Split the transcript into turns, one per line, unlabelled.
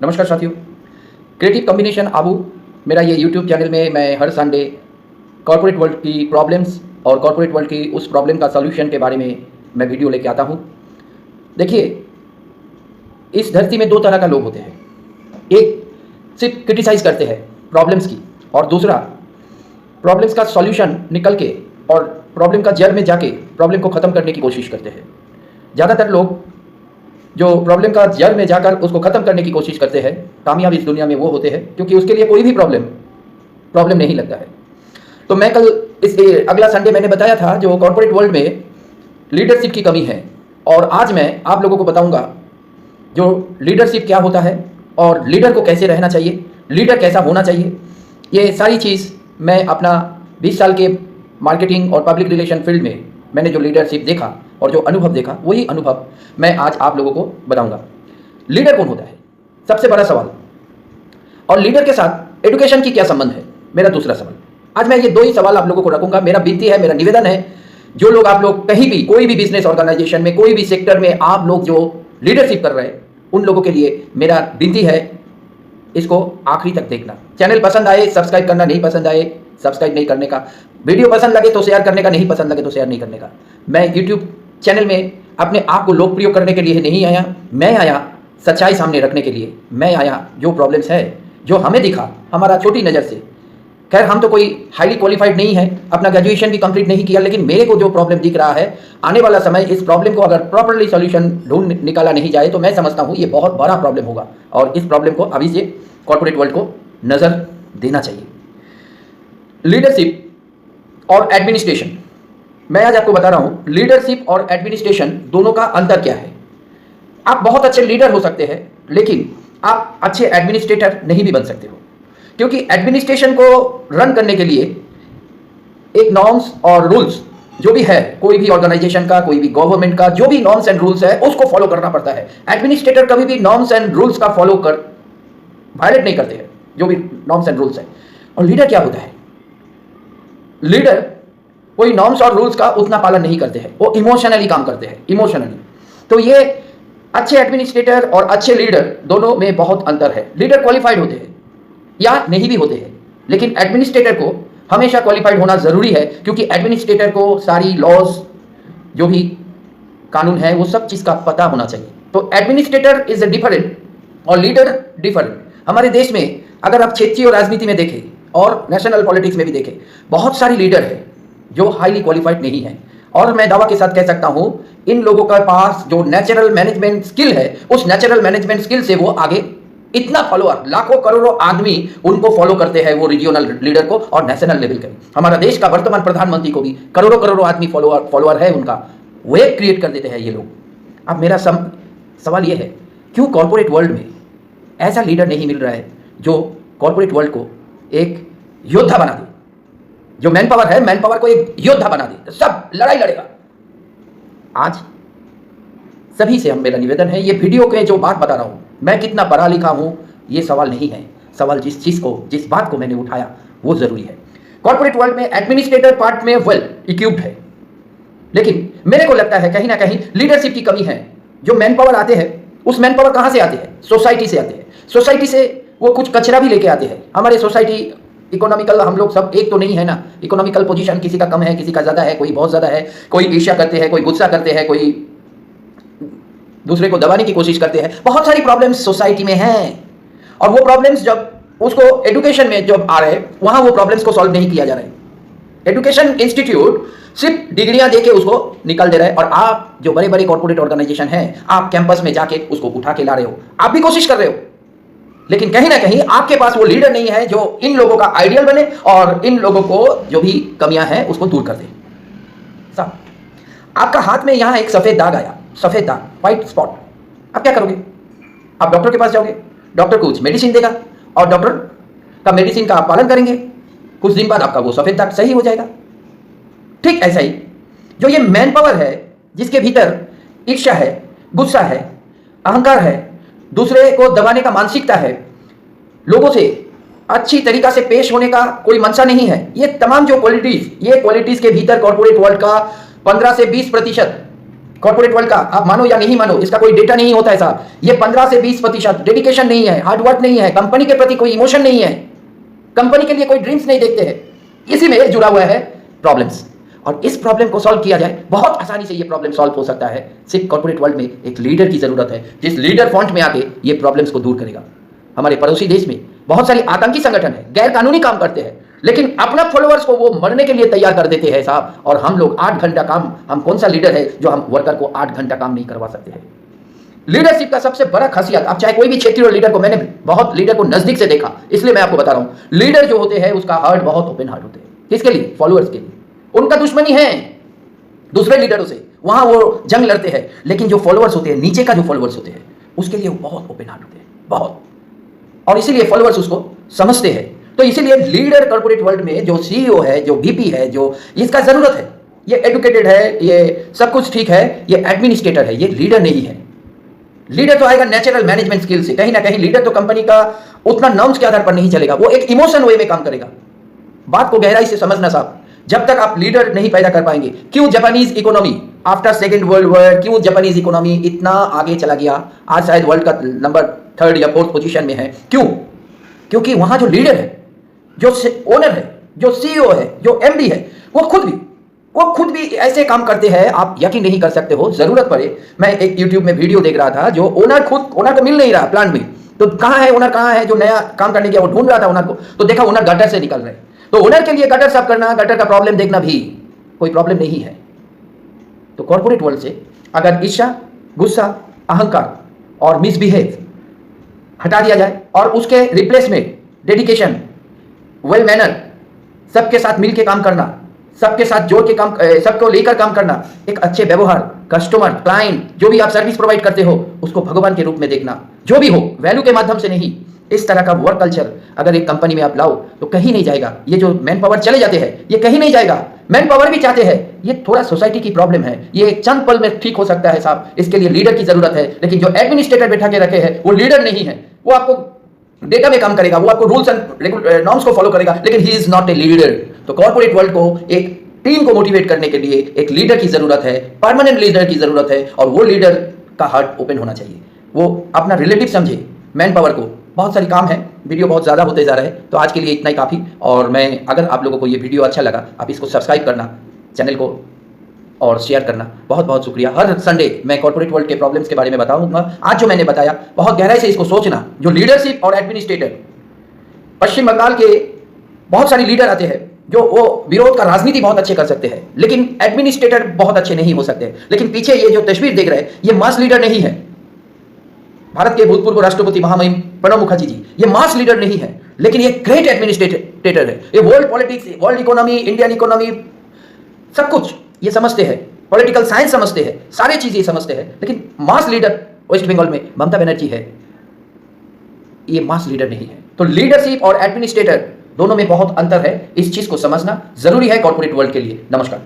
नमस्कार साथियों, creative combination Abu मेरा ये यूट्यूब चैनल में मैं हर संडे कॉर्पोरेट वर्ल्ड की प्रॉब्लम्स और कॉर्पोरेट वर्ल्ड की उस प्रॉब्लम का सॉल्यूशन के बारे में मैं वीडियो लेके आता हूँ। देखिए, इस धरती में दो तरह का लोग होते हैं। एक सिर्फ क्रिटिसाइज़ करते हैं प्रॉब्लम्स की, और दूसरा प्रॉब्लम्स का सॉल्यूशन निकल के और प्रॉब्लम का जड़ में जाके प्रॉब्लम को ख़त्म करने की कोशिश करते हैं। ज़्यादातर लोग जो प्रॉब्लम का जड़ में जाकर उसको ख़त्म करने की कोशिश करते हैं, कामयाब इस दुनिया में वो होते हैं क्योंकि उसके लिए कोई भी प्रॉब्लम नहीं लगता है। तो मैं कल अगला संडे मैंने बताया था जो कॉर्पोरेट वर्ल्ड में लीडरशिप की कमी है, और आज मैं आप लोगों को बताऊंगा जो लीडरशिप क्या होता है और लीडर को कैसे रहना चाहिए, लीडर कैसा होना चाहिए। ये सारी चीज़ मैं अपना 20 साल के मार्केटिंग और पब्लिक रिलेशन फील्ड में मैंने जो लीडरशिप देखा और जो अनुभव देखा, वही अनुभव मैं आज आप लोगों को बताऊंगा। लीडर कौन होता है, सबसे बड़ा सवाल। और लीडर के साथ एजुकेशन की क्या संबंध है, मेरा दूसरा सवाल। आज मैं ये दो ही सवाल आप लोगों को रखूंगा। मेरा विनती है, मेरा निवेदन है, जो लोग आप लोग कहीं भी कोई भी बिजनेस ऑर्गेनाइजेशन में कोई भी सेक्टर में आप लोग जो लीडरशिप कर रहे हैं, उन लोगों के लिए मेरा विनती है, इसको आखिरी तक देखना। चैनल पसंद आए सब्सक्राइब करना, नहीं पसंद आए सब्सक्राइब नहीं करने का। वीडियो पसंद लगे तो शेयर करने का, नहीं पसंद लगे तो शेयर नहीं करने का। मैं यूट्यूब चैनल में अपने आप को लोकप्रिय करने के लिए नहीं आया, मैं आया सच्चाई सामने रखने के लिए। मैं आया जो प्रॉब्लम्स है, जो हमें दिखा हमारा छोटी नज़र से। खैर, हम तो कोई हाईली क्वालिफाइड नहीं है, अपना ग्रेजुएशन भी कंप्लीट नहीं किया, लेकिन मेरे को जो प्रॉब्लम दिख रहा है, आने वाला समय इस प्रॉब्लम को अगर प्रॉपरली सॉल्यूशन ढूंढ निकाला नहीं जाए तो मैं समझता हूँ ये बहुत बड़ा प्रॉब्लम होगा, और इस प्रॉब्लम को अभी से कॉर्पोरेट वर्ल्ड को नज़र देना चाहिए। लीडरशिप और एडमिनिस्ट्रेशन, मैं आज आपको बता रहा हूं लीडरशिप और एडमिनिस्ट्रेशन दोनों का अंतर क्या है। आप बहुत अच्छे लीडर हो सकते हैं, लेकिन आप अच्छे एडमिनिस्ट्रेटर नहीं भी बन सकते हो, क्योंकि एडमिनिस्ट्रेशन को रन करने के लिए एक नॉर्म्स और रूल्स जो भी है, कोई भी ऑर्गेनाइजेशन का, कोई भी गवर्नमेंट का जो भी नॉर्म्स एंड रूल्स है, उसको फॉलो करना पड़ता है। एडमिनिस्ट्रेटर कभी भी नॉर्म्स एंड रूल्स का फॉलो कर वायलेट नहीं करते हैं, जो भी नॉर्म्स एंड रूल्स है। और लीडर क्या होता है, लीडर कोई नॉर्म्स और रूल्स का उतना पालन नहीं करते हैं, वो इमोशनली काम करते हैं, इमोशनली। तो ये अच्छे एडमिनिस्ट्रेटर और अच्छे लीडर दोनों में बहुत अंतर है। लीडर क्वालिफाइड होते हैं या नहीं भी होते हैं, लेकिन एडमिनिस्ट्रेटर को हमेशा क्वालिफाइड होना जरूरी है, क्योंकि एडमिनिस्ट्रेटर को सारी लॉज जो भी कानून है वो सब चीज़ का पता होना चाहिए। तो एडमिनिस्ट्रेटर इज डिफरेंट और लीडर डिफरेंट। हमारे देश में अगर आप क्षेत्रीय राजनीति में देखें और नेशनल पॉलिटिक्स में भी देखें, बहुत सारी लीडर है जो हाईली क्वालिफाइड नहीं है, और मैं दावा के साथ कह सकता हूं इन लोगों के पास जो नेचुरल मैनेजमेंट स्किल है, उस नेचुरल मैनेजमेंट स्किल से वो आगे इतना फॉलोअर, लाखों करोड़ों आदमी उनको फॉलो करते हैं, वो रीजनल लीडर को और नेशनल लेवल के। हमारा देश का वर्तमान प्रधानमंत्री को भी करोड़ों करोड़ों आदमी फॉलोअर है उनका, वेब क्रिएट कर देते हैं ये लोग। अब मेरा सवाल ये है, क्यों कॉर्पोरेट वर्ल्ड में ऐसा लीडर नहीं मिल रहा है जो कॉर्पोरेट वर्ल्ड को एक योद्धा बना दे, जो मैन पावर है, मैन पावर को एक योद्धा बना दे, सब लड़ाई लड़ेगा। आज सभी से मेरा निवेदन है, ये वीडियो के जो बात बता रहा हूं, मैं कितना पढ़ा लिखा हूं ये सवाल नहीं है, सवाल जिस बात को मैंने उठाया वो जरूरी है। कॉर्पोरेट वर्ल्ड में एडमिनिस्ट्रेटर पार्ट में वेल इक्विप्ड है, लेकिन मेरे को लगता है कहीं ना कहीं लीडरशिप की कमी है। जो मैन पावर आते हैं, उस मैन पावर कहां से आते हैं, सोसाइटी से आते हैं। सोसाइटी से वो कुछ कचरा भी लेके आते हैं। हमारे सोसाइटी इकोनॉमिकल, हम लोग सब एक तो नहीं है ना, इकोनॉमिकल पोजीशन किसी का कम है, किसी का ज़्यादा है, कोई बहुत ज़्यादा है, कोई ईर्ष्या करते हैं, कोई गुस्सा करते हैं, कोई दूसरे को दबाने की कोशिश करते हैं। बहुत सारी प्रॉब्लम्स सोसाइटी में हैं, और वो प्रॉब्लम्स जब उसको एजुकेशन में जब आ रहे हैं, वहाँ वो प्रॉब्लम्स को सॉल्व नहीं किया जा रहा है। एजुकेशन इंस्टीट्यूट सिर्फ डिग्रियां देके उसको निकल दे रहे हैं, और आप जो बड़े बड़े कॉर्पोरेट ऑर्गेनाइजेशन हैं, आप कैंपस में जाके उसको उठा के ला रहे हो, आप भी कोशिश कर रहे हो, लेकिन कहीं ना कहीं आपके पास वो लीडर नहीं है जो इन लोगों का आइडियल बने और इन लोगों को जो भी कमियां हैं उसको दूर कर दे। साहब, आपका हाथ में यहां एक सफेद दाग आया, सफेद दाग, व्हाइट स्पॉट, आप क्या करोगे? आप डॉक्टर के पास जाओगे, डॉक्टर कुछ मेडिसिन देगा और डॉक्टर का मेडिसिन का आप पालन करेंगे, कुछ दिन बाद आपका वो सफेद दाग सही हो जाएगा। ठीक ऐसा ही जो ये मैन पावर है, जिसके भीतर ईर्ष्या है, गुस्सा है, अहंकार है, दूसरे को दबाने का मानसिकता है, लोगों से अच्छी तरीका से पेश होने का कोई मंशा नहीं है, ये तमाम जो क्वालिटीज के भीतर कॉर्पोरेट वर्ल्ड का 15 से 20% कॉर्पोरेट वर्ल्ड का, आप मानो या नहीं मानो, इसका कोई डेटा नहीं होता है साहब। ये 15 से 20% डेडिकेशन नहीं है, हार्डवर्क नहीं है, कंपनी के प्रति कोई इमोशन नहीं है, कंपनी के लिए कोई ड्रीम्स नहीं देखते हैं। इसी में जुड़ा हुआ है प्रॉब्लम्स। और इस प्रॉब्लम को सॉल्व किया जाए, बहुत आसानी से ये प्रॉब्लम सॉल्व हो सकता है। सिर्फ कॉर्पोरेट वर्ल्ड में एक लीडर की जरूरत है, जिस लीडर फॉन्ट में आके ये प्रॉब्लम्स को दूर करेगा। हमारे पड़ोसी देश में बहुत सारे आतंकी संगठन है, गैर कानूनी काम करते हैं, लेकिन अपना फॉलोअर्स को वो मरने के लिए तैयार कर देते हैं साहब। और हम लोग 8 घंटा काम, हम कौन सा लीडर है जो हम वर्कर को 8 घंटा काम नहीं करवा सकते हैं। लीडरशिप का सबसे बड़ा खासियत, आप चाहे कोई भी क्षेत्रीय लीडर को, मैंने बहुत लीडर को नजदीक से देखा, इसलिए मैं आपको बता रहा हूं, लीडर जो होते हैं उसका हार्ट बहुत ओपन हार्ट होते हैं। किसके लिए? फॉलोअर्स के लिए। उनका दुश्मनी है दूसरे लीडरों से, वहां वो जंग लड़ते हैं, लेकिन जो फॉलोअर्स होते हैं, नीचे का जो फॉलोअर्स होते हैं, उसके लिए वो बहुत ओपन हार्ट होते हैं, बहुत। और इसीलिए फॉलोअर्स उसको समझते हैं। तो इसीलिए लीडर कॉर्पोरेट वर्ल्ड में जो सीईओ है, जो वीपी है, जो इसका जरूरत है, ये एडुकेटेड है, ये सब कुछ ठीक है, ये एडमिनिस्ट्रेटर है, ये लीडर नहीं है। लीडर तो आएगा नेचुरल मैनेजमेंट स्किल से। कहीं ना कहीं लीडर तो कंपनी का उतना नॉर्म्स के आधार पर नहीं चलेगा, वो एक इमोशन वे में काम करेगा। बात को गहराई से समझना साहब, जब तक आप लीडर नहीं पैदा कर पाएंगे। क्यों Japanese economy after second world war, क्यों जापानीज इकोनॉमी इतना आगे चला गया, आज शायद वर्ल्ड का नंबर 3rd या 4th पोजीशन में है? क्यों? क्योंकि वहां जो लीडर है, जो ओनर है, जो सीईओ है, जो एमडी है, वो खुद भी ऐसे काम करते हैं, आप यकीन नहीं कर सकते हो। जरूरत पड़े, मैं एक यूट्यूब में वीडियो देख रहा था, जो ओनर को मिल नहीं रहा प्लांट में, तो कहां है ओनर, कहां है जो नया काम करने गया, वो ढूंढ रहा था ओनर को, तो देखा ओनर गटर से निकल रहे। तो ओनर के लिए गटर साफ करना, गटर का प्रॉब्लम देखना भी कोई प्रॉब्लम नहीं है। तो कॉर्पोरेट वर्ल्ड से अगर ईर्ष्या, गुस्सा, अहंकार और मिसबिहेव हटा दिया जाए और उसके रिप्लेस में डेडिकेशन, वेल मैनर, सबके साथ मिलकर काम करना, सबके साथ जोड़ के काम, सबको लेकर काम करना, एक अच्छे व्यवहार, कस्टमर, क्लाइंट, जो भी आप सर्विस प्रोवाइड करते हो उसको भगवान के रूप में देखना, जो भी हो वैल्यू के माध्यम से नहीं। इस तरह का वर्क कल्चर अगर एक कंपनी में आप लाओ तो कहीं नहीं जाएगा। ये जो मैन पावर चले जाते हैं, ये कहीं नहीं जाएगा। मैन पावर भी चाहते हैं, ये थोड़ा सोसाइटी की प्रॉब्लम है, ये चंद पल में ठीक हो सकता है साहब। इसके लिए लीडर की जरूरत है, लेकिन जो एडमिनिस्ट्रेटर बैठा के रखे हैं वो लीडर नहीं है। वो आपको डेटा में काम करेगा, वो आपको रूल्स एंड नॉर्म्स को फॉलो करेगा, लेकिन he is not a leader. तो कॉर्पोरेट वर्ल्ड को एक टीम को मोटिवेट करने के लिए एक लीडर की जरूरत है, परमानेंट लीडर की जरूरत है, और वो लीडर का हार्ट ओपन होना चाहिए। वो अपना रिलेटिव समझे मैन पावर को। बहुत सारी काम है, वीडियो बहुत ज़्यादा होते जा रहे हैं, तो आज के लिए इतना ही काफ़ी। और मैं, अगर आप लोगों को ये वीडियो अच्छा लगा, आप इसको सब्सक्राइब करना, चैनल को, और शेयर करना। बहुत बहुत शुक्रिया। हर संडे मैं कॉर्पोरेट वर्ल्ड के प्रॉब्लम्स के बारे में बताऊंगा। आज जो मैंने बताया, बहुत गहराई से इसको सोचना। जो लीडरशिप और एडमिनिस्ट्रेटर, पश्चिम बंगाल के बहुत सारे लीडर आते हैं जो वो विरोध का राजनीति बहुत अच्छे कर सकते हैं, लेकिन एडमिनिस्ट्रेटर बहुत अच्छे नहीं हो सकते। लेकिन पीछे ये जो तस्वीर देख रहे हैं, ये मास लीडर नहीं है। भारत के भूतपूर्व राष्ट्रपति महामहिम प्रणब मुखर्जी जी, ये मास लीडर नहीं है, लेकिन ये ग्रेट एडमिनिस्ट्रेटर है। ये world politics, world economy, Indian economy, सब कुछ ये समझते हैं, पॉलिटिकल साइंस समझते हैं, सारी चीजें समझते हैं। लेकिन मास लीडर वेस्ट बंगाल में ममता बनर्जी है, ये मास लीडर नहीं है। तो लीडरशिप और एडमिनिस्ट्रेटर दोनों में बहुत अंतर है। इस चीज को समझना जरूरी है कॉर्पोरेट वर्ल्ड के लिए। नमस्कार।